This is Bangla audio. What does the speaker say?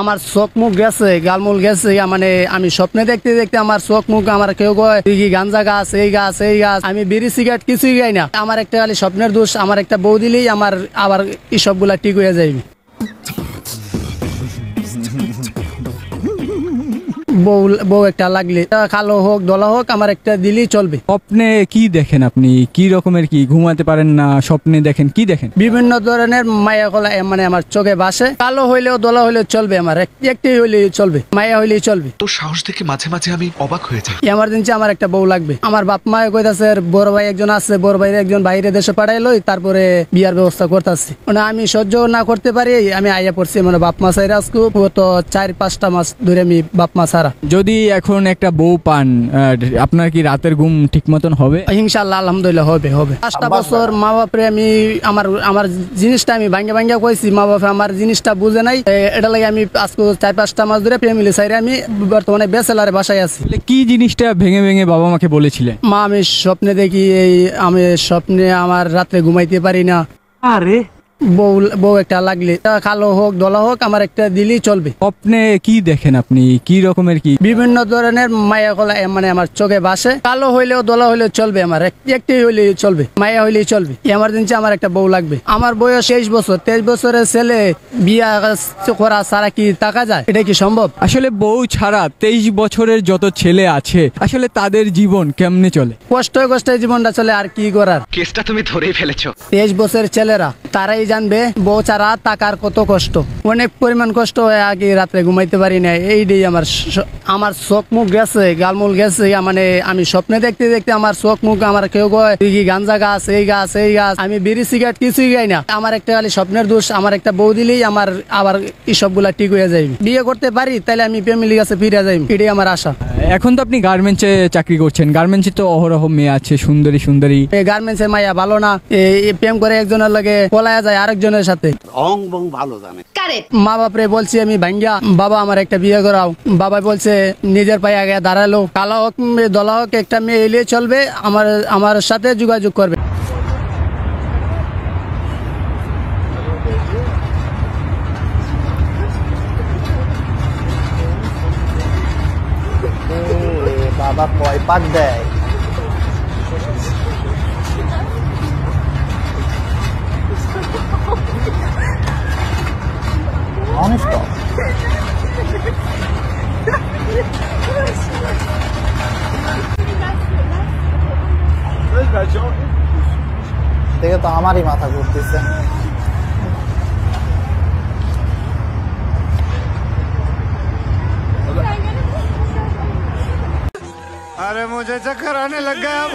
আমার চোখ মুখ গেছে, গালমুল গেছে, মানে আমি স্বপ্নে দেখতে দেখতে আমার চোখ মুখ, আমার কেউ কয় তুই কি গাঞ্জা গাছ, এই গাছ, এই গাছ, আমি বিড়ি সিগারেট কিছুই গাই না। আমার একটা খালি স্বপ্নের দোষ, আমার একটা বউ দিলেই আমার আবার এই সবগুলা ঠিক হয়ে যাইবে। বউ একটা লাগলে কালো হোক দলা হোক আমার একটা দিলেই চলবে। স্বপ্নে কি দেখেন আপনি? কি রকমের, কি ঘুমাতে পারেন না, স্বপ্নে দেখেন কি দেখেন? বিভিন্ন ধরনের মায়া কলা মানে আমার চোখে বাসে। কালো হইলেও দলা হইলেও চলবে, আমার একটি হইলেই চলবে, মায়া হইলেই চলবে। তো সাহস দেখে মাঝে মাঝে আমি অবাক হয়ে যাই। এমার্জেন্সি আমার একটা বউ লাগবে। আমার বাপ মা কইতাছে বড় ভাই একজন আছে, বড় ভাইয়ের একজন বাইরে দেশে পাঠাইলই, তারপরে বিয়ার ব্যবস্থা করতেছি। মানে আমি সহ্য না করতে পারি, আমি আইয়া পড়ছি। মানে বাপ মা ছাইরা আজকে তো 4-5টা মাস ধরে আমি বাপ মা ছাড়া। যদি এখন একটা বউ পান, আপনার কি রাতের ঘুম ঠিক মতন হবে? ইনশাআল্লাহ আলহামদুলিল্লাহ হবে। 5টা বছর মা বাপরে আমি আমার জিনিসটা আমি ভাঙ্গে ভাঙ্গে কইছি, মা বাপে আমার জিনিসটা বুঝে নাই। এটা লাগে আমি আজকে 4-5টা মাস ধরে ফ্যামিলি ছাইরে আমি বর্তমানে ব্যাচেলারে বাসায় আছি। কি জিনিসটা ভেঙে ভেঙে বাবা মাকে বলেছিলেন? মা আমি স্বপ্নে দেখি, আমি স্বপ্নে আমার রাত্রে ঘুমাইতে পারি না। আরে বউ একটা লাগলে কালো হোক দলা হোক আমার একটা দিলেই চলবে। স্বপ্নে কি দেখেন আপনি? কি রকমের, কি বিভিন্ন ধরনের মায়া কলা মানে আমার চোখে বাসে। কালো হইলেও দলা হইলেও চলবে, আমার একটি হইলেই চলবে, মায়া হইলেই চলবে। এমার্জেন্সি আমার একটা বউ লাগবে। আমার বয়স 23 বছর, 23 বছরের ছেলে বিয়া করা ছাড়া কি টাকা যায়? এটা কি সম্ভব? আসলে বউ ছাড়া 23 বছরের যত ছেলে আছে, আসলে তাদের জীবন কেমনে চলে? কষ্টে কষ্টে জীবনটা চলে, আর কি করার। কেসটা তুমি ধরেই ফেলেছো। 23 বছরের ছেলেরা তারাই জানবে বউ ছাড়া টাকার কত কষ্ট। অনেক পরিমাণ কষ্ট হয়, আগে রাত্রে ঘুমাইতে পারি না। এইটাই আমার চোখ মুখ গেছে, গালমুল গেছে, মানে আমি স্বপ্নে দেখতে দেখতে আমার চোখ মুখ, আমার কেউ কয় তুই কি গাঞ্জা গাছ, এই গাছ, এই গাছ, আমি বিড়ি সিগারেট কিছুই গাই না। আমার একটা খালি স্বপ্নের দোষ, আমার একটা বউ দিলেই আমার আবার এই সবগুলা ঠিক হয়ে যাইবে। বিয়ে করতে পারি তাহলে আমি ফ্যামিলির কাছে ফিরে যাই, এটাই আমার আশা। এখন তো আপনি গার্মেন্টসে চাকরি করছেন, গার্মেন্টসে তো অহরহ মেয়ে আছে, সুন্দরী সুন্দরী। গার্মেন্টসের মাইয়া ভালো না, প্রেম করে একজনের লাগে পলায়া যায় আরেকজনের সাথে। ভালো জানে। মা বাপরে বলছি আমি ভাঙ্গা, বাবা আমার একটা বিয়ে করাও। বাবা বলছে নিজের পায়ে আগে দাঁড়ালো, কালা হোক দলা হোক একটা মেয়ে এলে চলবে, আমার সাথে যোগাযোগ করবে। বাবা কয় পাক দেয়। দেখে তো আমারই মাথা ঘুরতেছে। अरे मुझे चक्कर आने लग गया अब।